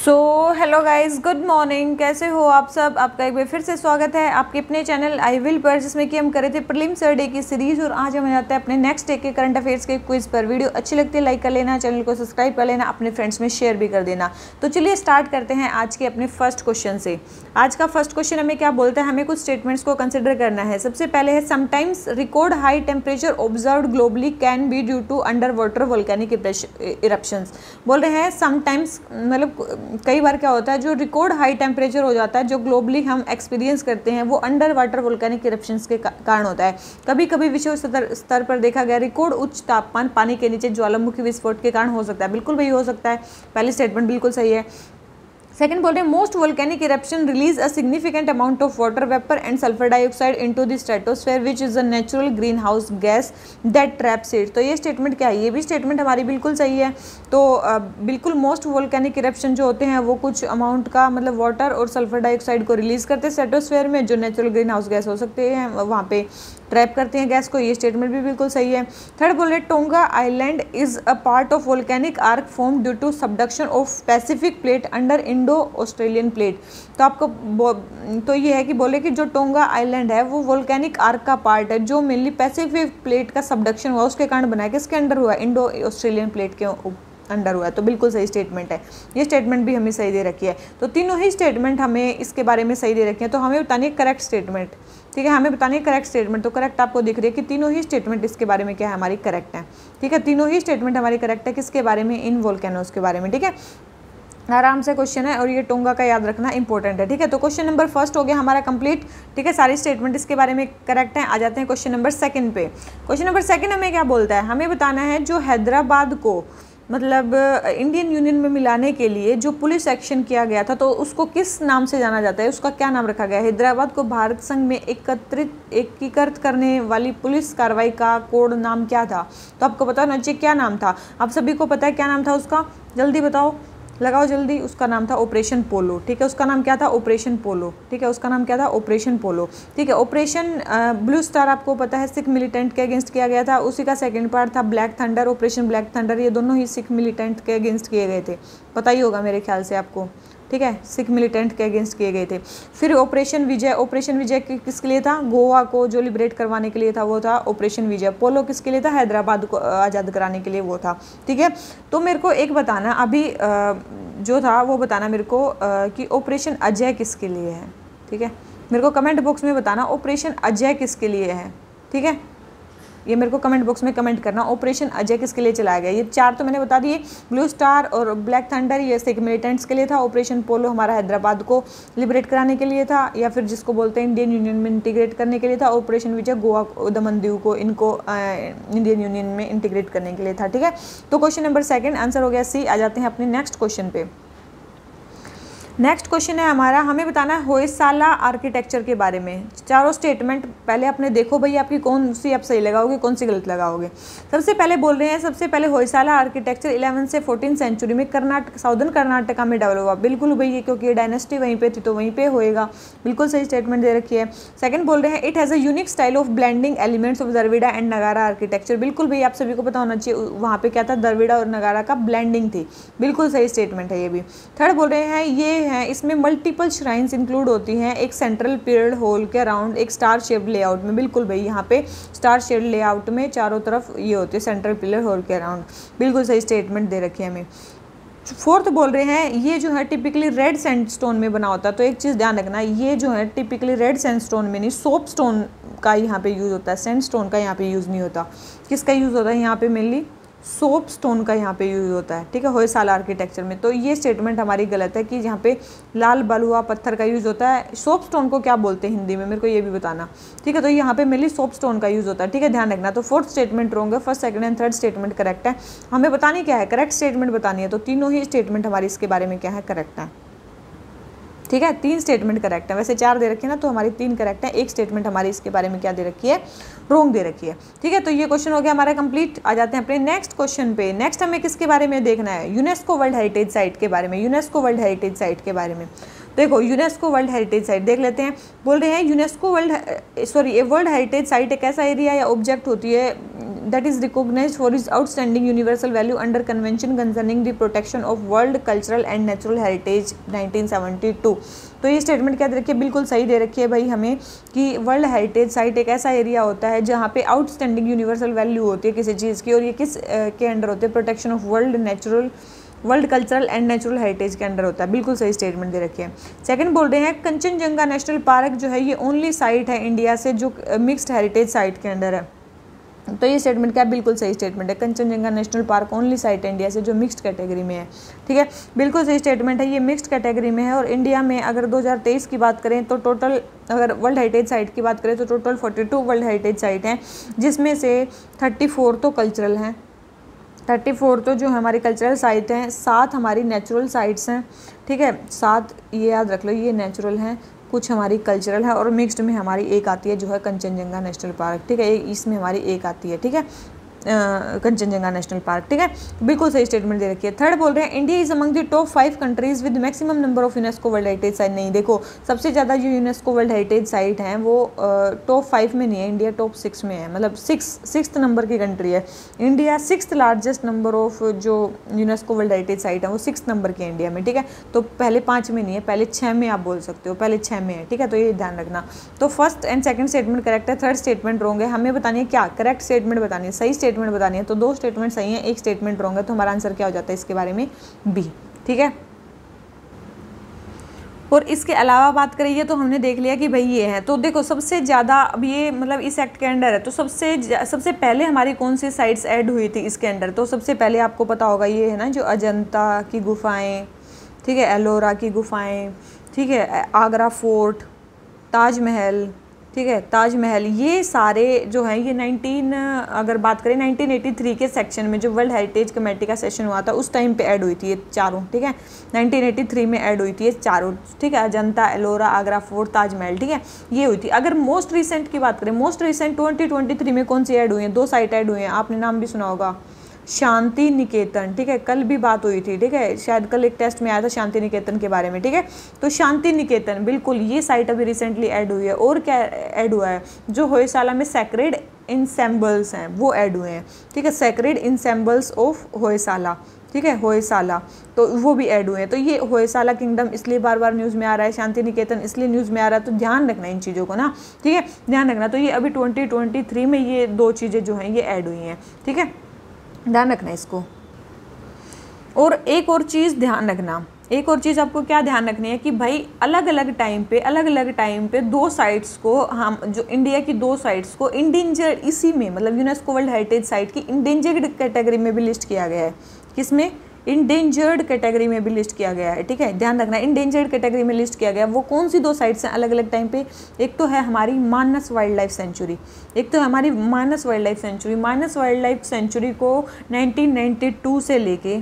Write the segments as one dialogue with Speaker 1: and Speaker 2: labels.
Speaker 1: So hello guys, good morning. कैसे हो आप सब? आपका एक बार फिर से स्वागत है आपके अपने चैनल आई विल पर, जिसमें कि हम कर रहे थे प्रीलिम्स डे की सीरीज। और आज हम जाते हैं अपने नेक्स्ट डे के करंट अफेयर्स के क्विज पर। वीडियो अच्छी लगती है लाइक कर लेना, चैनल को सब्सक्राइब कर लेना, अपने फ्रेंड्स में शेयर भी कर देना। तो चलिए स्टार्ट करते हैं आज के अपने फर्स्ट क्वेश्चन से। आज का फर्स्ट क्वेश्चन हमें क्या बोलता है, हमें कुछ स्टेटमेंट्स को कंसिडर करना है। सबसे पहले है sometimes record high temperature observed globally can be due to under water volcanic eruptions. बोल रहे हैं समटाइम्स मतलब कई बार क्या होता है, जो रिकॉर्ड हाई टेम्परेचर हो जाता है जो ग्लोबली हम एक्सपीरियंस करते हैं वो अंडर वाटर वोल्केनिक इरप्शंस के कारण होता है। कभी कभी विश्व स्तर पर देखा गया रिकॉर्ड उच्च तापमान पानी के नीचे ज्वालामुखी विस्फोट के कारण हो सकता है। बिल्कुल भी हो सकता है, पहली स्टेटमेंट बिल्कुल सही है। सेकंड बोल रहे हैं most volcanic eruption release a significant amount of water vapour and sulphur dioxide into the stratosphere which is a natural green house gas that traps it. तो ये स्टेटमेंट क्या है? ये भी स्टेटमेंट हमारी बिल्कुल सही है। तो बिल्कुल मोस्ट वोल्केनिक इरप्शन जो होते हैं वो कुछ अमाउंट का मतलब वाटर और सल्फर डाइऑक्साइड को रिलीज करते हैं स्ट्रेटोस्फेयर में, जो नेचुरल ग्रीन हाउस गैस हो सकते हैं वहाँ पे ट्रैप करते हैं गैस को। ये स्टेटमेंट भी बिल्कुल सही है। थर्ड बोल रहे Tonga island is a part of volcanic arc form due to subduction of Pacific plate under Indo Australian plate. तो आपको तो ये है कि बोले कि जो टोंगा आइलैंड है वो वोल्केनिक आर्क का पार्ट है जो मेनली पैसिफिक प्लेट का सबडक्शन हुआ उसके कारण बना है। किसके अंडर हुआ? इंडो ऑस्ट्रेलियन प्लेट के अंडर हुआ है। तो बिल्कुल सही स्टेटमेंट है। ये स्टेटमेंट भी हमें सही दे रखी है। तो तीनों ही स्टेटमेंट हमें इसके बारे में सही दे रखी है। तो हमें बतानी है करेक्ट स्टेटमेंट। ठीक है, हमें बतानी है करेक्ट स्टेटमेंट। तो करेक्ट आपको दिख रही है कि तीनों ही स्टेटमेंट इसके बारे में क्या है, हमारी करेक्ट है। ठीक है, तीनों ही स्टेटमेंट हमारी करेक्ट है। किसके बारे में? इन वोल्केनोस के बारे में। ठीक है, आराम से क्वेश्चन है और ये टोंगा का याद रखना इंपॉर्टेंट है। ठीक है, तो क्वेश्चन नंबर फर्स्ट हो गया हमारा कंप्लीट। ठीक है, सारी स्टेटमेंट इसके बारे में करेक्ट हैं। आ जाते हैं क्वेश्चन नंबर सेकंड पे। क्वेश्चन नंबर सेकंड हमें क्या बोलता है? हमें बताना है जो हैदराबाद को मतलब इंडियन यूनियन में मिलाने के लिए जो पुलिस एक्शन किया गया था तो उसको किस नाम से जाना जाता है, उसका क्या नाम रखा गया है? हैदराबाद को भारत संघ में एकीकृत करने वाली पुलिस कार्रवाई का कोड नाम क्या था? तो आपको पता होना चाहिए क्या नाम था। आप सभी को पता है क्या नाम था उसका? जल्दी बताओ, लगाओ जल्दी। उसका नाम था ऑपरेशन पोलो। ठीक है, उसका नाम क्या था? ऑपरेशन पोलो। ठीक है, उसका नाम क्या था? ऑपरेशन पोलो। ठीक है, ऑपरेशन ब्लू स्टार आपको पता है सिख मिलिटेंट के अगेंस्ट किया गया था। उसी का सेकंड पार्ट था black thunder, operation black thunder. ये दोनों ही सिख मिलिटेंट के अगेंस्ट किए गए थे, पता ही होगा मेरे ख्याल से आपको। ठीक है, सिख मिलिटेंट के अगेंस्ट किए गए थे। फिर ऑपरेशन विजय, ऑपरेशन विजय किसके लिए था? गोवा को जो लिबरेट करवाने के लिए था वो था ऑपरेशन विजय। पोलो किसके लिए था? हैदराबाद को आज़ाद कराने के लिए वो था। ठीक है, तो मेरे को एक बताना अभी जो था वो बताना मेरे को कि ऑपरेशन अजय किसके लिए है। ठीक है, मेरे को कमेंट बॉक्स में बताना ऑपरेशन अजय किसके लिए है। ठीक है, ये मेरे को कमेंट बॉक्स में कमेंट करना ऑपरेशन अजय किसके लिए चलाया गया। ये चार तो मैंने बता दिए, ब्लू स्टार और ब्लैक थंडर ये सिख मिलिटेंट्स के लिए था। ऑपरेशन पोलो हमारा हैदराबाद को लिबरेट कराने के लिए था, या फिर जिसको बोलते हैं इंडियन यूनियन में इंटीग्रेट करने के लिए था। ऑपरेशन विजय गोवा दमन दीव को इनको इंडियन यूनियन में इंटीग्रेट करने के लिए था। ठीक है, तो क्वेश्चन नंबर सेकंड आंसर हो गया सी। आ जाते हैं अपने नेक्स्ट क्वेश्चन पे। नेक्स्ट क्वेश्चन है हमारा, हमें बताना है होयसाला आर्किटेक्चर के बारे में। चारों स्टेटमेंट पहले अपने देखो भाई आपकी कौन सी आप सही लगाओगे कौन सी गलत लगाओगे। सबसे पहले बोल रहे हैं, सबसे पहले होयसाला आर्किटेक्चर 11 से 14 सेंचुरी में कर्नाटक साउदर्न कर्नाटका में डेवलप हुआ। बिल्कुल भाई, क्योंकि ये डायनेस्टी वहीं पे थी तो वहीं पे होएगा। बिल्कुल सही स्टेटमेंट दे रखी है। सेकंड बोल रहे हैं it has a unique style of blending elements of Dravida and नगारा आर्किटेक्चर। बिल्कुल भाई, आप सभी को पता होना चाहिए वहाँ पे क्या था, द्रविड़ा और नगारा का ब्लेंडिंग थी। बिल्कुल सही स्टेटमेंट है ये भी। थर्ड बोल रहे हैं ये है इसमें मल्टीपल श्राइन्स इंक्लूड होती हैं एक सेंट्रल पिलर्ड हॉल के अराउंड एक स्टार शेप्ड लेआउट में। बिल्कुल भाई, यहाँ पे स्टार शेप्ड लेआउट में चारों तरफ ये होते हैं सेंट्रल पिलर हॉल के अराउंड। बिल्कुल सही स्टेटमेंट दे रखी है हमें। फोर्थ बोल रहे हैं ये जो है टिपिकली रेड सैंडस्टोन में बना होता है। तो एक चीज़ ध्यान रखना, ये जो है टिपिकली रेड सैंडस्टोन में नहीं, सोप स्टोन का यहाँ पे यूज़ होता है, सैंडस्टोन का यहाँ पे यूज़ नहीं होता। किसका यूज़ होता है यहाँ पे? मेनली सोप स्टोन का यहाँ पे यूज़ होता है। ठीक है, होयसाला आर्किटेक्चर में। तो ये स्टेटमेंट हमारी गलत है कि यहाँ पे लाल बलुआ पत्थर का यूज़ होता है। सोप स्टोन को क्या बोलते हैं हिंदी में, मेरे को ये भी बताना। ठीक है, तो यहाँ पे मेनली सोप स्टोन का यूज़ होता है। ठीक है, ध्यान रखना। तो फोर्थ स्टेटमेंट रॉन्ग है, first second and third statement correct है। हमें बतानी क्या है? करेक्ट स्टेटमेंट बतानी है। तो तीनों ही स्टेटमेंट हमारी इसके बारे में क्या है? करेक्ट है। ठीक है, 3 स्टेटमेंट करेक्ट है। वैसे 4 दे रखी है ना, तो हमारी 3 करेक्ट है। एक स्टेटमेंट हमारी इसके बारे में क्या दे रखी है? रॉन्ग दे रखी है। ठीक है, तो ये क्वेश्चन हो गया हमारा कंप्लीट। आ जाते हैं अपने नेक्स्ट क्वेश्चन पे। नेक्स्ट हमें किसके बारे में देखना है? यूनेस्को वर्ल्ड हेरिटेज साइट के बारे में। यूनेस्को वर्ल्ड हेरिटेज साइट के बारे में देखो, यूनेस्को वर्ल्ड हेरिटेज साइट देख लेते हैं। बोल रहे हैं यूनेस्को वर्ल्ड हेरिटेज साइट एक ऐसा एरिया या ऑब्जेक्ट होती है that is recognised for is outstanding universal value under convention concerning the protection of world cultural and natural heritage 1972। तो ये स्टेटमेंट क्या दे रखी है, बिल्कुल सही दे रखी है भाई हमें कि वर्ल्ड हेरिटेज साइट एक ऐसा एरिया होता है जहाँ पे आउटस्टैंडिंग यूनिवर्सल वैल्यू होती है किसी चीज़ की, और ये किस के अंडर होते हैं, protection of world cultural and natural heritage के अंडर होता है। बिल्कुल सही स्टेटमेंट दे रखी है। सेकंड बोल रहे हैं कंचनजंगा नेशनल पार्क जो है ये ओनली साइट है इंडिया से जो मिक्स्ड हेरिटेज साइट के अंडर है। तो ये स्टेटमेंट क्या, बिल्कुल सही स्टेटमेंट है। Kanchenjunga national park only site है इंडिया से जो मिक्स्ड कैटेगरी में है, ठीक है, बिल्कुल सही स्टेटमेंट है। ये मिक्स्ड कैटेगरी में है और इंडिया में अगर 2023 की बात करें तो टोटल, अगर वर्ल्ड हेरिटेज साइट की बात करें तो टोटल 42 वर्ल्ड हेरिटेज साइट हैं, जिसमें से 34 तो कल्चरल हैं, 34 तो जो हमारी कल्चरल साइट हैं, 7 हमारी नेचुरल साइट्स हैं, ठीक है, 7 ये याद रख लो, ये नेचुरल हैं, कुछ हमारी कल्चरल है और मिक्स्ड में हमारी एक आती है जो है कंचनजंगा नेशनल पार्क, ठीक है, इसमें हमारी एक आती है, ठीक है, कंचनजंगा नेशनल पार्क, ठीक है, बिल्कुल सही स्टेटमेंट दे रखी है। थर्ड बोल रहे हैं India is among the top 5 countries with maximum number of UNESCO world heritage site. नहीं, देखो सबसे ज़्यादा जो यूनेस्को वर्ल्ड हेरिटेज साइट हैं वो टॉप 5 में नहीं है, इंडिया टॉप 6 में है, मतलब 6th नंबर की कंट्री है India. 6th largest number of जो यूनेस्को वर्ल्ड हेरिटेज साइट है वो 6th नंबर की है इंडिया में, ठीक है, तो पहले 5 में नहीं है, पहले 6 में आप बोल सकते हो, पहले 6 में है, ठीक है, तो ये ध्यान रखना। तो first and second statement correct है, थर्ड स्टेटमेंट रॉन्ग है। हमें बतानी है क्या, करेक्ट स्टेटमेंट बतानी है, सही स्टेटमेंट बतानी है। तो 2 स्टेटमेंट सही है, 1 स्टेटमेंट रॉन्ग है, तो हमारा आंसर क्या हो जाता है इसके बारे में, बी, ठीक है। और इसके अलावा बात करिए तो हमने देख लिया कि भाई ये है, तो देखो सबसे ज़्यादा अब ये मतलब इस एक्ट के अंडर है, तो सबसे पहले हमारी कौन सी साइट्स ऐड हुई थी इसके अंडर, तो सबसे पहले आपको पता होगा ये है ना जो अजंता की गुफाएं, ठीक है, एलोरा की गुफाएं, ठीक है, आगरा फोर्ट, ताजमहल, ठीक है, ताजमहल, ये सारे जो हैं ये अगर बात करें 1983 के सेक्शन में जो वर्ल्ड हेरिटेज कमेटी का सेशन हुआ था उस टाइम पे ऐड हुई थी ये चारों, ठीक है, 1983 में ऐड हुई थी ये चारों, ठीक है, अजंता, एलोरा, आगरा फोर्ट, ताजमहल, ठीक है, ये हुई थी। अगर मोस्ट रिसेंट की बात करें, मोस्ट रिसेंट 2023 में कौन सी ऐड हुई है, 2 साइट ऐड हुई हैं, आपने नाम भी सुना होगा, शांति निकेतन, ठीक है, कल भी बात हुई थी, ठीक है, शायद कल एक टेस्ट में आया था शांति निकेतन के बारे में, ठीक है, तो शांति निकेतन बिल्कुल ये साइट अभी रिसेंटली ऐड हुई है। और क्या ऐड हुआ है, जो होयसाला में सैक्रेड इंसेम्बल्स हैं वो ऐड हुए हैं, ठीक है, सैक्रेड इंसेम्बल्स ऑफ होयसाला, ठीक है, होयसाला, तो वो भी ऐड हुए हैं। तो ये होयसाला किंगडम इसलिए बार बार न्यूज़ में आ रहा है, शांति निकेतन इसलिए न्यूज़ में आ रहा है, तो ध्यान रखना इन चीज़ों को ना, ठीक है, ध्यान रखना। तो ये अभी 2023 में ये 2 चीज़ें जो हैं ये ऐड हुई हैं, ठीक है, ध्यान रखना इसको। और एक और चीज़ ध्यान रखना, एक और चीज़ आपको क्या ध्यान रखनी है कि भाई अलग अलग टाइम पे 2 साइट्स को, हम जो इंडिया की 2 साइट्स को इंडेंजर्ड, इसी में मतलब यूनेस्को वर्ल्ड हेरिटेज साइट की इंडेंजर्ड कैटेगरी में भी लिस्ट किया गया है। किसमें, इंडेंजर्ड कैटेगरी में भी लिस्ट किया गया है, ठीक है, ध्यान रखना, इंडेंजर्ड कैटेगरी में लिस्ट किया गया। वो कौन सी 2 साइट्स हैं अलग अलग टाइम पे, एक तो है हमारी मानस वाइल्ड लाइफ सेंचुरी, एक तो है हमारी मानस वाइल्ड लाइफ सेंचुरी। मानस वाइल्ड लाइफ सेंचुरी को 1992 से लेके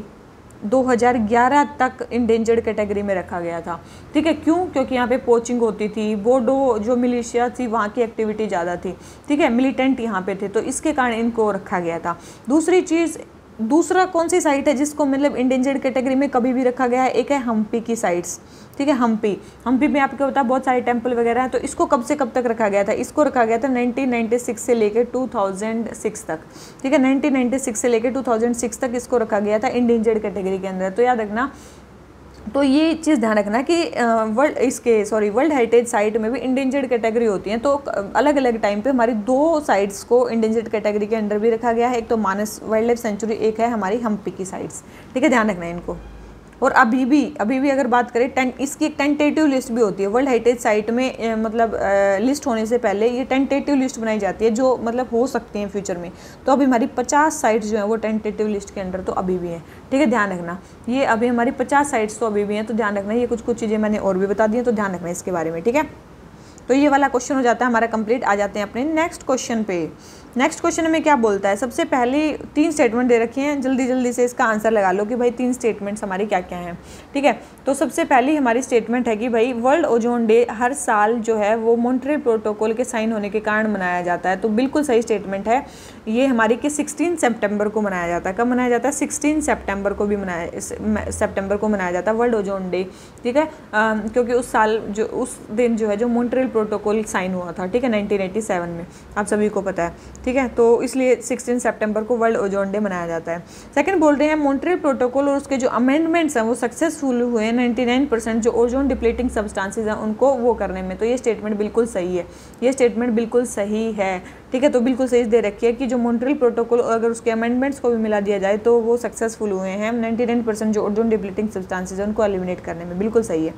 Speaker 1: 2011 तक इंडेंजर्ड कैटेगरी में रखा गया था, ठीक है, क्यों, क्योंकि यहाँ पे पोचिंग होती थी, बोडो जो मिलिशिया थी वहाँ की एक्टिविटी ज़्यादा थी, ठीक है, मिलिटेंट यहाँ पे थे, तो इसके कारण इनको रखा गया था। दूसरी चीज़, दूसरा कौन सी साइट है जिसको मतलब इंडेंजर्ड कैटेगरी में कभी भी रखा गया है, एक है हम्पी की साइट्स, ठीक है, हम्पी में आपको पता है बहुत सारे टेंपल वगैरह हैं, तो इसको कब से कब तक रखा गया था, इसको रखा गया था 1996 से लेकर 2006 तक, ठीक है, 1996 से लेकर 2006 तक इसको रखा गया था इंडेंजर्ड कैटेगरी के अंदर। तो याद रखना, तो ये चीज़ ध्यान रखना कि वर्ल्ड हेरिटेज साइट में भी इंडेंजर्ड कैटेगरी होती हैं, तो अलग अलग टाइम पे हमारी 2 साइट्स को इंडेंजर्ड कैटेगरी के अंडर भी रखा गया है, एक तो मानस वाइल्ड लाइफ सेंचुरी, एक है हमारी हम्पी की साइट्स, ठीक है, ध्यान रखना इनको। और अभी भी अगर बात करें इसकी एक टेंटेटिव लिस्ट भी होती है वर्ल्ड हेरिटेज साइट में, मतलब लिस्ट होने से पहले ये टेंटेटिव लिस्ट बनाई जाती है जो मतलब हो सकती हैं फ्यूचर में। तो अभी हमारी 50 साइट्स जो हैं वो टेंटेटिव लिस्ट के अंडर तो अभी भी हैं, ठीक है, ध्यान रखना, ये अभी हमारी 50 साइट्स तो अभी भी हैं, तो ध्यान रखना, ये कुछ चीज़ें मैंने और भी बता दी हैं, तो ध्यान रखना इसके बारे में, ठीक है। तो ये वाला क्वेश्चन हो जाता है हमारा कंप्लीट। आ जाते हैं अपने नेक्स्ट क्वेश्चन पे। नेक्स्ट क्वेश्चन में क्या बोलता है, सबसे पहले 3 स्टेटमेंट दे रखे हैं, जल्दी से इसका आंसर लगा लो कि भाई 3 स्टेटमेंट्स हमारी क्या क्या हैं, ठीक है। तो सबसे पहली हमारी स्टेटमेंट है कि भाई वर्ल्ड ओजोन डे हर साल जो है वो मॉन्ट्रियल प्रोटोकॉल के साइन होने के कारण मनाया जाता है। तो बिल्कुल सही स्टेटमेंट है ये हमारी कि 16 सितंबर को मनाया जाता है। कब मनाया जाता है, 16 सितंबर को भी मनाया जाता है वर्ल्ड ओजोन डे, ठीक है, क्योंकि उस दिन जो है जो मॉन्ट्रियल प्रोटोकॉल साइन हुआ था, ठीक है, 1987 में, आप सभी को पता है, ठीक है, तो इसलिए 16 सितंबर को वर्ल्ड ओजोन डे मनाया जाता है। सेकंड बोल रहे हैं मॉन्ट्रियल प्रोटोकॉल और उसके जो अमेंडमेंट्स हैं वो सक्सेसफुल हुए हैं 99% जो ओजोन डिप्लीटिंग सब्सटेंसेज हैं उनको वो करने में। तो ये स्टेटमेंट बिल्कुल सही है, ये स्टेटमेंट बिल्कुल सही है, ठीक है। तो बिल्कुल सही दे रखी है कि जो मॉन्ट्रियल प्रोटोकॉल अगर उसके अमेंडमेंट्स को भी मिला दिया जाए तो वो सक्सेसफुल हुए हैं 99% जो ओजोन डिप्लीटिंग सब्सटेंसेज हैं उनको एलिमिनेट करने में, बिल्कुल सही है।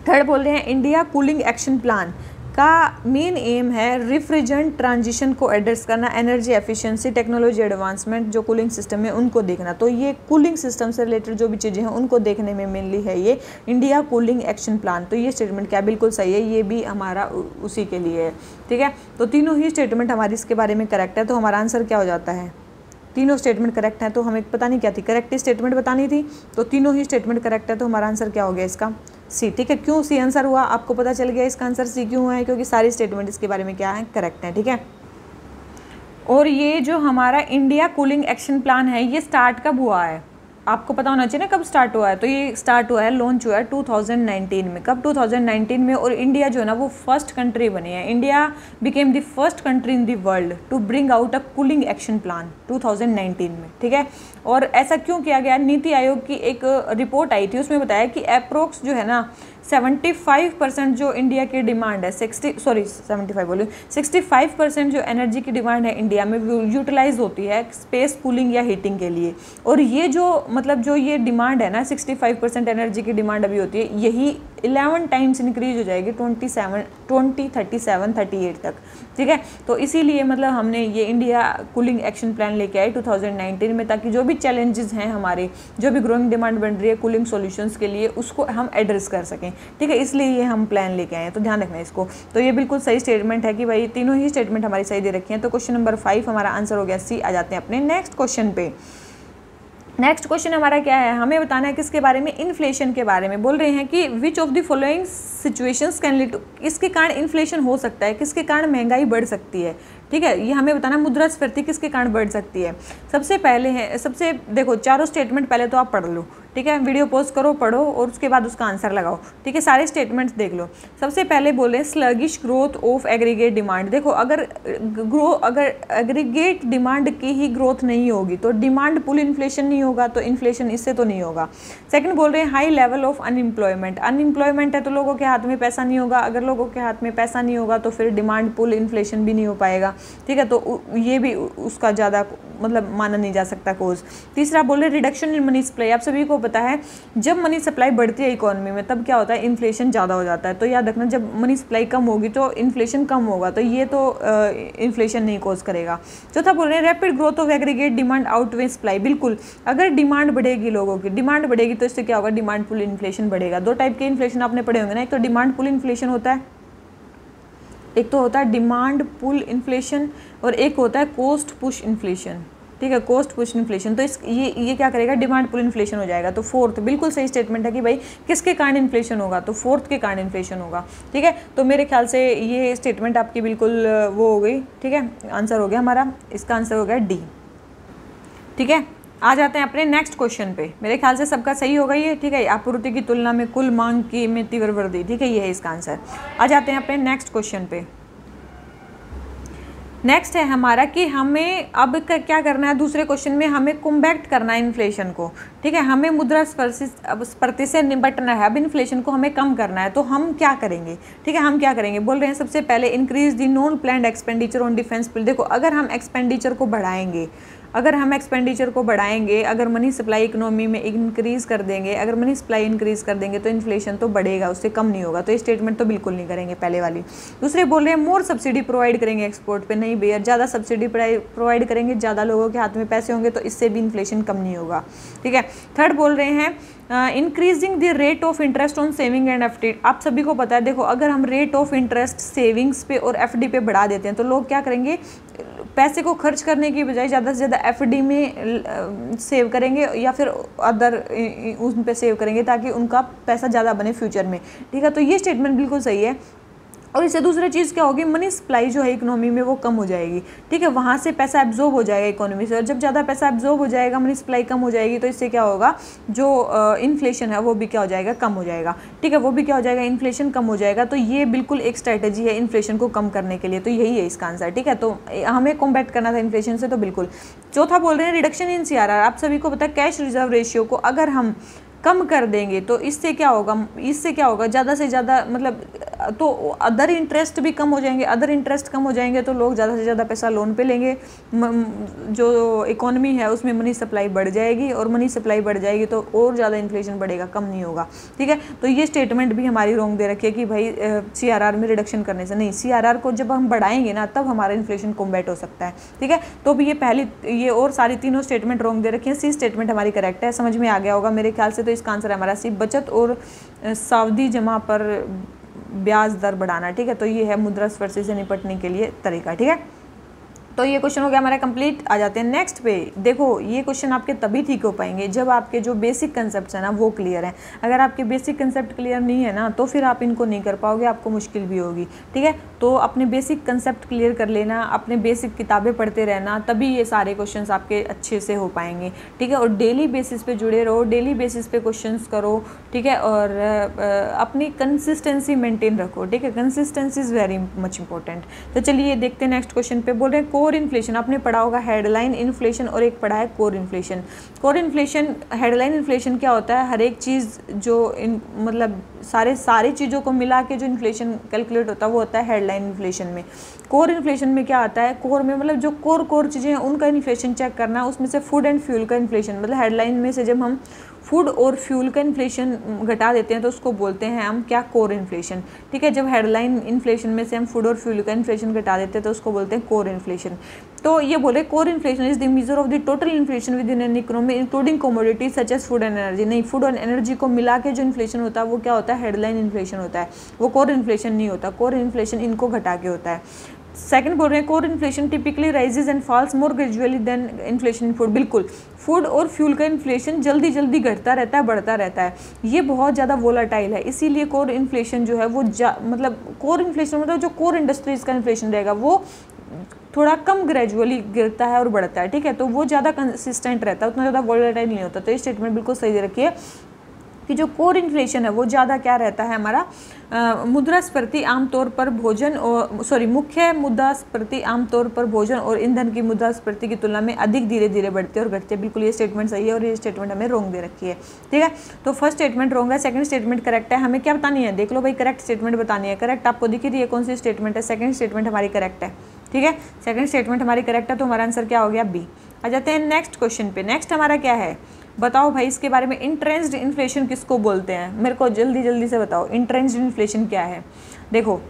Speaker 1: थर्ड बोल रहे हैं इंडिया कूलिंग एक्शन प्लान का मेन एम है रिफ्रिजरेंट ट्रांजिशन को एड्रेस करना, एनर्जी एफिशिएंसी, टेक्नोलॉजी एडवांसमेंट जो कूलिंग सिस्टम है उनको देखना। तो ये कूलिंग सिस्टम से रिलेटेड जो भी चीज़ें हैं उनको देखने में मेनली है ये इंडिया कूलिंग एक्शन प्लान। तो ये स्टेटमेंट क्या बिल्कुल सही है, ये भी हमारा उसी के लिए है, ठीक है। तो तीनों ही स्टेटमेंट हमारी इसके बारे में करेक्ट है। तो हमारा आंसर क्या हो जाता है, तीनों स्टेटमेंट करेक्ट है। तो हमें पता नहीं क्या थी, करेक्ट स्टेटमेंट बतानी थी, तो तीनों ही स्टेटमेंट करेक्ट है। तो हमारा आंसर क्या हो गया इसका, सी, ठीक है। क्यों सी आंसर हुआ आपको पता चल गया, इसका आंसर सी क्यों है, क्योंकि सारी स्टेटमेंट इसके बारे में क्या है, करेक्ट है, ठीक है। और ये जो हमारा इंडिया कूलिंग एक्शन प्लान है ये स्टार्ट कब हुआ है, आपको पता होना चाहिए ना कब स्टार्ट हुआ है। तो ये स्टार्ट हुआ है, लॉन्च हुआ है 2019 में। कब, 2019 में। और इंडिया जो है ना वो फर्स्ट कंट्री बनी है, India became the first country in the world to bring out a cooling action plan 2019 में, ठीक है। और ऐसा क्यों किया गया, नीति आयोग की एक रिपोर्ट आई थी उसमें बताया कि अप्रोक्स जो है ना 75% जो इंडिया की डिमांड है 65% जो एनर्जी की डिमांड है इंडिया में यूटिलाइज होती है स्पेस कूलिंग या हीटिंग के लिए। और ये जो मतलब जो ये डिमांड है ना 65% एनर्जी की डिमांड अभी होती है, यही 11 टाइम्स इंक्रीज हो जाएगी 2037-38 तक, ठीक है। तो इसीलिए मतलब हमने ये इंडिया कूलिंग एक्शन प्लान लेके आए 2019 में, ताकि जो भी चैलेंजेस हैं हमारे, जो भी ग्रोइंग डिमांड बन रही है कूलिंग सॉल्यूशंस के लिए, उसको हम एड्रेस कर सकें, ठीक है। इसलिए ये हम प्लान लेके आए हैं, तो ध्यान रखना इसको। तो ये बिल्कुल सही स्टेटमेंट है कि भाई तीनों ही स्टेटमेंट हमारी सही दे रखी हैं। तो क्वेश्चन नंबर 5 हमारा आंसर हो गया सी। आ जाते हैं अपने नेक्स्ट क्वेश्चन पे। नेक्स्ट क्वेश्चन हमारा क्या है, हमें बताना है किसके बारे में, इन्फ्लेशन के बारे में। बोल रहे हैं कि which of the following situations can lead to, इसके कारण इन्फ्लेशन हो सकता है, किसके कारण महंगाई बढ़ सकती है, ठीक है। ये हमें बताना मुद्रास्फीति किसके कारण बढ़ सकती है। सबसे पहले है, सबसे देखो चारों स्टेटमेंट पहले तो आप पढ़ लो, ठीक है। वीडियो पॉज करो, पढ़ो और उसके बाद उसका आंसर लगाओ, ठीक है। सारे स्टेटमेंट्स देख लो। सबसे पहले बोले sluggish growth of aggregate demand. देखो अगर एग्रीगेट डिमांड की ही ग्रोथ नहीं होगी तो डिमांड पुल इन्फ्लेशन नहीं होगा, तो इन्फ्लेशन इससे तो नहीं होगा। सेकंड बोल रहे हैं high level of unemployment. Unemployment है तो लोगों के हाथ में पैसा नहीं होगा, अगर लोगों के हाथ में पैसा नहीं होगा तो फिर डिमांड पुल इन्फ्लेशन भी नहीं हो पाएगा, ठीक है। तो ये भी उसका ज़्यादा मतलब माना नहीं जा सकता कोज। तीसरा बोले रिडक्शन इन मनी सप्लाई। आप सभी को पता है जब मनी सप्लाई बढ़ती है इकोनॉमी में तब क्या होता है, इन्फ्लेशन ज़्यादा हो जाता है। तो याद रखना जब मनी सप्लाई कम होगी तो इन्फ्लेशन कम होगा, तो ये तो इन्फ्लेशन नहीं कोज करेगा। चौथा बोल रहे हैं rapid growth of aggregate demand outweigh supply. बिल्कुल, अगर डिमांड बढ़ेगी, लोगों की डिमांड बढ़ेगी तो इससे क्या होगा, डिमांड पुल इन्फ्लेशन बढ़ेगा। दो टाइप के इन्फ्लेशन आपने पढ़े होंगे ना, एक तो डिमांड पुल इन्फ्लेशन होता है, एक तो होता है डिमांड पुल इन्फ्लेशन और एक होता है कॉस्ट पुश इन्फ्लेशन, ठीक है। कॉस्ट पुश इन्फ्लेशन, तो इस ये क्या करेगा, डिमांड पुल इन्फ्लेशन हो जाएगा। तो फोर्थ बिल्कुल सही स्टेटमेंट है कि भाई किसके कारण इन्फ्लेशन होगा, तो फोर्थ के कारण इन्फ्लेशन होगा, ठीक है। तो मेरे ख्याल से ये स्टेटमेंट आपकी बिल्कुल वो हो गई, ठीक है। आंसर हो गया हमारा, इसका आंसर हो गया डी, ठीक है। आ जाते हैं अपने नेक्स्ट क्वेश्चन पे। मेरे ख्याल से सबका सही होगा ये, ठीक है। आपूर्ति की तुलना में कुल मांग की में तीव्र वृद्धि, ठीक है, ये है इसका आंसर। आ जाते हैं अपने नेक्स्ट क्वेश्चन पे। नेक्स्ट है हमारा कि हमें अब क्या करना है, दूसरे क्वेश्चन में हमें कॉम्बैक्ट करना है इन्फ्लेशन को, ठीक है। हमें मुद्रास्फीति से निपटना है, अब इन्फ्लेशन को हमें कम करना है, तो हम क्या करेंगे, ठीक है। हम क्या करेंगे, बोल रहे हैं सबसे पहले increase the non planned expenditure on defence bill. देखो अगर हम एक्सपेंडिचर को बढ़ाएंगे, अगर मनी सप्लाई इकोनॉमी में इंक्रीज कर देंगे, अगर मनी सप्लाई इंक्रीज कर देंगे तो इन्फ्लेशन तो बढ़ेगा, उससे कम नहीं होगा। तो ये स्टेटमेंट तो बिल्कुल नहीं करेंगे पहले वाली। दूसरे बोल रहे हैं मोर सब्सिडी प्रोवाइड करेंगे एक्सपोर्ट पे। नहीं भैया, ज़्यादा सब्सिडी प्रोवाइड करेंगे, ज़्यादा लोगों के हाथ में पैसे होंगे तो इससे भी इन्फ्लेशन कम नहीं होगा, ठीक है। थर्ड बोल रहे हैं increasing the rate of interest on saving and FD. आप सभी को पता है, देखो अगर हम रेट ऑफ इंटरेस्ट सेविंग्स पे और एफडी पे बढ़ा देते हैं तो लोग क्या करेंगे, पैसे को खर्च करने की बजाय ज़्यादा से ज़्यादा एफडी में सेव करेंगे या फिर अदर उन पे सेव करेंगे ताकि उनका पैसा ज़्यादा बने फ्यूचर में, ठीक है। तो ये स्टेटमेंट बिल्कुल सही है। और इससे दूसरी चीज़ क्या होगी, मनी सप्लाई जो है इकोनॉमी में वो कम हो जाएगी, ठीक है, वहाँ से पैसा एब्जॉर्ब हो जाएगा इकोनॉमी से, और जब ज़्यादा पैसा एब्जॉर्ब हो जाएगा, मनी सप्लाई कम हो जाएगी, तो इससे क्या होगा, जो इन्फ्लेशन है वो भी क्या हो जाएगा, कम हो जाएगा, ठीक है, वो भी क्या हो जाएगा, इन्फ्लेशन कम हो जाएगा। तो ये बिल्कुल एक स्ट्रैटेजी है इन्फ्लेशन को कम करने के लिए, तो यही है इसका आंसर, ठीक है। तो हमें कॉम्बैट करना था इन्फ्लेशन से, तो बिल्कुल। चौथा बोल रहे हैं रिडक्शन इन CRR। आप सभी को पता है कैश रिजर्व रेशियो को अगर हम कम कर देंगे तो इससे क्या होगा, ज़्यादा से ज़्यादा मतलब तो अदर इंटरेस्ट भी कम हो जाएंगे, अदर इंटरेस्ट कम हो जाएंगे तो लोग ज़्यादा से ज़्यादा पैसा लोन पे लेंगे, जो इकोनॉमी है उसमें मनी सप्लाई बढ़ जाएगी, और मनी सप्लाई बढ़ जाएगी तो और ज़्यादा इन्फ्लेशन बढ़ेगा, कम नहीं होगा, ठीक है। तो ये स्टेटमेंट भी हमारी रॉन्ग दे रखी है कि भाई CRR में रिडक्शन करने से नहीं, CRR को जब हम बढ़ाएंगे ना तब हमारा इन्फ्लेशन कॉम्बैट हो सकता है, ठीक है। तो भी ये और सारी तीनों स्टेटमेंट रॉन्ग दे रखी है, C स्टेटमेंट हमारी करेक्ट है। समझ में आ गया होगा मेरे ख्याल से। तो इसका आंसर हमारा C, बचत और सावधि जमा पर ब्याज दर बढ़ाना, ठीक है। तो ये है मुद्रास्फीति से निपटने के लिए तरीका, ठीक है। तो ये क्वेश्चन हो गया हमारा कंप्लीट। आ जाते हैं नेक्स्ट पे। देखो ये क्वेश्चन आपके तभी ठीक हो पाएंगे जब आपके जो बेसिक कंसेप्ट है ना वो क्लियर है। अगर आपके बेसिक कंसेप्ट क्लियर नहीं है ना तो फिर आप इनको नहीं कर पाओगे, आपको मुश्किल भी होगी, ठीक है। तो अपने बेसिक कंसेप्ट क्लियर कर लेना, अपने बेसिक किताबें पढ़ते रहना, तभी ये सारे क्वेश्चन आपके अच्छे से हो पाएंगे, ठीक है। और डेली बेसिस पे जुड़े रहो, डेली बेसिस पे क्वेश्चन करो, ठीक है। और अपनी कंसिस्टेंसी मेंटेन रखो, ठीक है। Consistency is very much important. तो चलिए देखते हैं नेक्स्ट क्वेश्चन पे। बोल रहे हैं कोर इन्फ्लेशन। आपने पढ़ा होगा हेडलाइन इन्फ्लेशन और एक पढ़ा है core inflation. Core inflation, headline inflation क्या होता है, हर एक चीज़ जो मतलब सारी चीज़ों को मिला के जो इन्फ्लेशन कैलकुलेट होता है वो होता है हेडलाइन इन्फ्लेशन में। कोर इन्फ्लेशन में क्या आता है, कोर में मतलब जो कोर चीज़ें हैं उनका इन्फ्लेशन चेक करना, उसमें से फूड एंड फ्यूल का इन्फ्लेशन, मतलब हेडलाइन में से जब हम फूड और फ्यूल का इन्फ्लेशन घटा देते हैं तो उसको बोलते हैं हम क्या, कोर इन्फ्लेशन, ठीक है। जब हेडलाइन इन्फ्लेशन में से हम फूड और फ्यूल का इन्फ्लेशन घटा देते हैं तो उसको बोलते हैं कोर इन्फ्लेशन। तो ये बोले core inflation is the major of the total inflation with in an economy including commodities such as food and energy. नहीं, फूड और एनर्जी को मिला के जो इन्फ्लेशन होता है वो क्या होता है, हेडलाइन इन्फ्लेशन होता है, वो कोर इन्फ्लेशन नहीं होता। कोर इन्फ्लेशन इनको घटा के होता है। सेकंड बोल रहे हैं core inflation typically rises and falls more gradually than inflation in food. बिल्कुल, फूड और फ्यूल का इन्फ्लेशन जल्दी घटता रहता है, बढ़ता रहता है, ये बहुत ज़्यादा वोलाटाइल है, इसीलिए कोर इन्फ्लेशन जो है वो मतलब कोर इन्फ्लेशन मतलब जो कोर इंडस्ट्रीज का इन्फ्लेशन रहेगा वो थोड़ा कम ग्रेजुअली गिरता है और बढ़ता है, ठीक है। तो वो ज़्यादा कंसिस्टेंट रहता है, उतना ज़्यादा वोलाटाइल नहीं होता। तो ये स्टेटमेंट बिल्कुल सही दे रखिए कि जो कोर इन्फ्लेशन है वो ज़्यादा क्या रहता है हमारा, मुद्रास्फीति आमतौर पर मुख्य मुद्रास्फीति आमतौर पर भोजन और ईंधन की मुद्रास्फीति की तुलना में अधिक धीरे धीरे बढ़ती है और घटती है। बिल्कुल ये स्टेटमेंट सही है और ये स्टेटमेंट हमें रॉन्ग दे रखी है, ठीक है। तो फर्स्ट स्टेटमेंट रॉन्ग है, सेकंड स्टेटमेंट करेक्ट है। हमें क्या बतानी है, देख लो भाई, करेक्ट स्टेटमेंट बतानी है। करेक्ट आपको दिखी रही है कौन सी स्टेटमेंट है, सेकंड स्टेटमेंट हमारी करेक्ट है, ठीक है। सेकंड स्टेटमेंट हमारी करेक्ट है, तो हमारा आंसर क्या हो गया, बी। आ जाते हैं नेक्स्ट क्वेश्चन पे। नेक्स्ट हमारा क्या है, बताओ भाई इसके बारे में, इंट्रेंस्ड इन्फ्लेशन किसको बोलते हैं, मेरे को जल्दी से बताओ इंट्रेंस्ड इन्फ्लेशन क्या है। देखो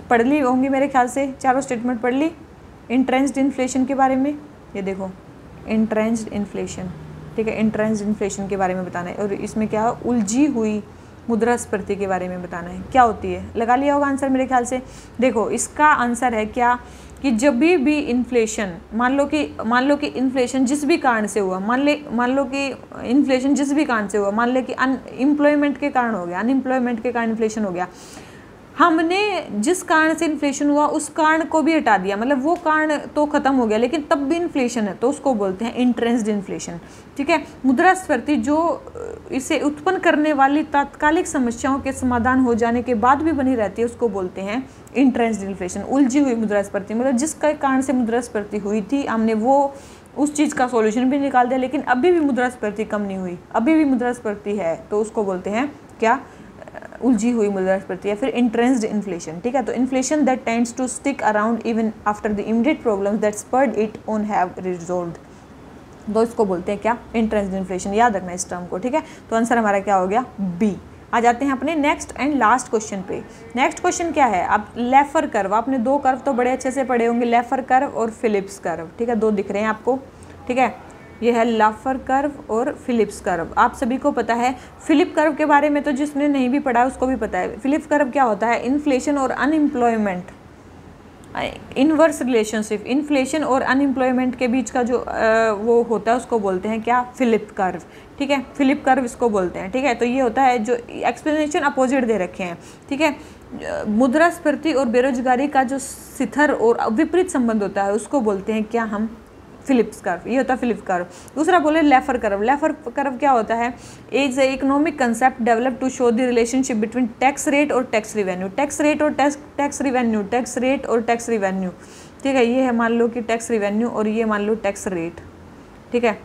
Speaker 1: पढ़ ली होंगी मेरे ख्याल से, चारों स्टेटमेंट पढ़ ली इंट्रेंस्ड इन्फ्लेशन के बारे में। ये देखो इंट्रेंस्ड इन्फ्लेशन, ठीक है, इंट्रेंस्ड इन्फ्लेशन के बारे में बताना है। और इसमें क्या है, उलझी हुई मुद्रास्फीति के बारे में बताना है, क्या होती है। लगा लिया होगा आंसर मेरे ख्याल से। देखो इसका आंसर है क्या कि जब भी इन्फ्लेशन, मान लो कि इन्फ्लेशन जिस भी कारण से हुआ, मान लो कि इन्फ्लेशन जिस भी कारण से हुआ, मान ले कि अनएम्प्लॉयमेंट के कारण हो गया, अनएम्प्लॉयमेंट के कारण इन्फ्लेशन हो गया, हमने जिस कारण से इन्फ्लेशन हुआ उस कारण को भी हटा दिया, मतलब वो कारण तो खत्म हो गया लेकिन तब भी इन्फ्लेशन है, तो उसको बोलते हैं इंट्रेंस्ड इन्फ्लेशन, ठीक है। मुद्रास्फीति जो इसे उत्पन्न करने वाली तात्कालिक समस्याओं के समाधान हो जाने के बाद भी बनी रहती है उसको बोलते हैं इंट्रेंस्ड इन्फ्लेशन। उलझी हुई मुद्रास्फीति मतलब जिसके कारण से मुद्रास्फीति हुई थी, हमने वो उस चीज़ का सॉल्यूशन भी निकाल दिया लेकिन अभी भी मुद्रास्फीति कम नहीं हुई, अभी भी मुद्रास्फीति है, तो उसको बोलते हैं क्या, उलझी हुई मुद्रास्फीति या फिर इंट्रेंस्ड इन्फ्लेशन, ठीक है। तो inflation that tends to stick around even after the immediate problems that spurred it on have resolved, तो इसको बोलते हैं क्या, इंट्रेंस्ड इन्फ्लेशन। याद रखना इस टर्म को, ठीक है। तो आंसर हमारा क्या हो गया, बी। आ जाते हैं अपने नेक्स्ट एंड लास्ट क्वेश्चन पे। नेक्स्ट क्वेश्चन क्या है, आप लेफर कर्व, आपने दो कर्व तो बड़े अच्छे से पढ़े होंगे, लेफर कर्व और फिलिप्स कर्व, ठीक है, दो दिख रहे हैं आपको, ठीक है। ये है लाफर कर्व और फिलिप्स कर्व, आप सभी को पता है। फिलिप कर्व के बारे में तो जिसने नहीं भी पढ़ा है उसको भी पता है। फिलिप कर्व क्या होता है, इन्फ्लेशन और अनएम्प्लॉयमेंट, इनवर्स रिलेशनशिप, इन्फ्लेशन और अनएम्प्लॉयमेंट के बीच का जो वो होता है उसको बोलते हैं क्या, फिलिप कर्व, ठीक है। फिलिप कर्व इसको बोलते हैं, ठीक है। तो ये होता है जो एक्सप्लेनेशन अपोजिट दे रखे हैं, ठीक है। मुद्रास्फीति और बेरोजगारी का जो शिखर और विपरीत संबंध होता है उसको बोलते हैं क्या हम, फिलिप्स कर्व। ये होता है फिलिप्स कर्व। दूसरा बोले लेफर कर्व। लेफर कर्व क्या होता है, is a economic concept develop to show the relationship between tax rate और टैक्स रिवेन्यू। टैक्स रेट और टैक्स रिवेन्यू, टैक्स रेट और टैक्स रिवेन्यू, ठीक है। ये है मान लो कि टैक्स रिवेन्यू और ये मान लो टैक्स रेट, ठीक है।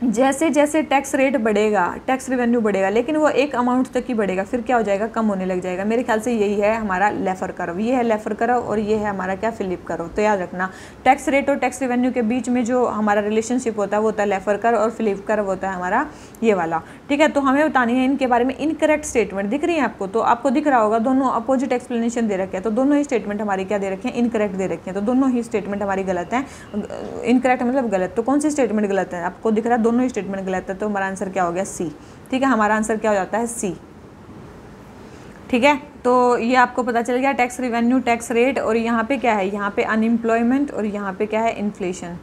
Speaker 1: जैसे जैसे टैक्स रेट बढ़ेगा टैक्स रिवेन्यू बढ़ेगा, लेकिन वो एक अमाउंट तक ही बढ़ेगा, फिर क्या हो जाएगा, कम होने लग जाएगा। मेरे ख्याल से यही है हमारा लेफर कर्व। ये है लेफर कर्व और ये है हमारा क्या, फिलिप कर्व। तो याद रखना टैक्स रेट और टैक्स रिवेन्यू के बीच में जो हमारा रिलेशनशिप होता है वो होता है लेफर कर्व और फिलिप कर्व होता है हमारा ये वाला, ठीक है। तो हमें बतानी है इनके बारे में इनकरेक्ट स्टेटमेंट। दिख रही है आपको, तो आपको दिख रहा होगा दोनों अपोजिट एक्सप्लेनेशन दे रखे हैं, तो दोनों ही स्टेटमेंट हमारी क्या दे रखे हैं, इनकरेक्ट दे रखे हैं। तो दोनों ही स्टेटमेंट हमारी गलत है। इनकरेक्ट मतलब गलत, तो कौन सी स्टेटमेंट गलत है, आपको दिख रहा है दोनों ही स्टेटमेंट गलत है। तो हमारा आंसर क्या हो गया, सी, ठीक है। हमारा आंसर क्या हो जाता है, सी, ठीक है। तो ये आपको पता चल गया टैक्स रिवेन्यू, टैक्स रेट, और यहाँ पे क्या है, यहाँ पे अनएम्प्लॉयमेंट और यहाँ पे क्या है, इन्फ्लेशन।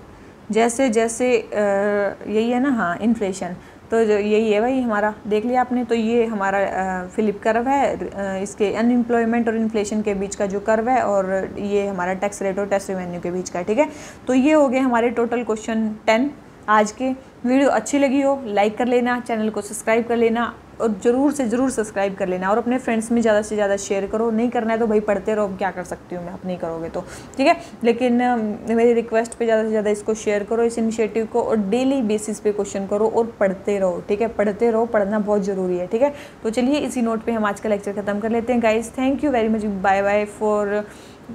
Speaker 1: जैसे जैसे यही है ना, हाँ इन्फ्लेशन, तो यही है भाई हमारा, देख लिया आपने। तो ये हमारा फिलिप कर्व है, इसके अनएम्प्लॉयमेंट और इन्फ्लेशन के बीच का जो कर्व है, और ये हमारा टैक्स रेट और टैक्स रिवेन्यू के बीच का, ठीक है। तो ये हो गए हमारे टोटल क्वेश्चन 10 आज के। वीडियो अच्छी लगी हो लाइक कर लेना, चैनल को सब्सक्राइब कर लेना, और ज़रूर से ज़रूर सब्सक्राइब कर लेना, और अपने फ्रेंड्स में ज़्यादा से ज़्यादा शेयर करो। नहीं करना है तो भाई पढ़ते रहो, क्या कर सकती हूँ मैं, आप नहीं करोगे तो, ठीक है। लेकिन मेरी रिक्वेस्ट पे ज़्यादा से ज़्यादा इसको शेयर करो, इस इनिशिएटिव को, और डेली बेसिस पे क्वेश्चन करो और पढ़ते रहो, ठीक है। पढ़ते रहो, पढ़ना बहुत ज़रूरी है, ठीक है। तो चलिए इसी नोट पर हम आज का लेक्चर ख़त्म कर लेते हैं guys. Thank you very much, bye bye for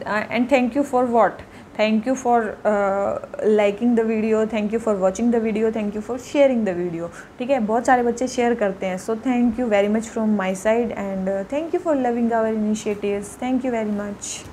Speaker 1: and thank you for what, thank you for liking the video, thank you for watching the video, thank you for sharing the video, ठीक है। बहुत सारे बच्चे share करते हैं, so thank you very much from my side and thank you for loving our initiatives, thank you very much।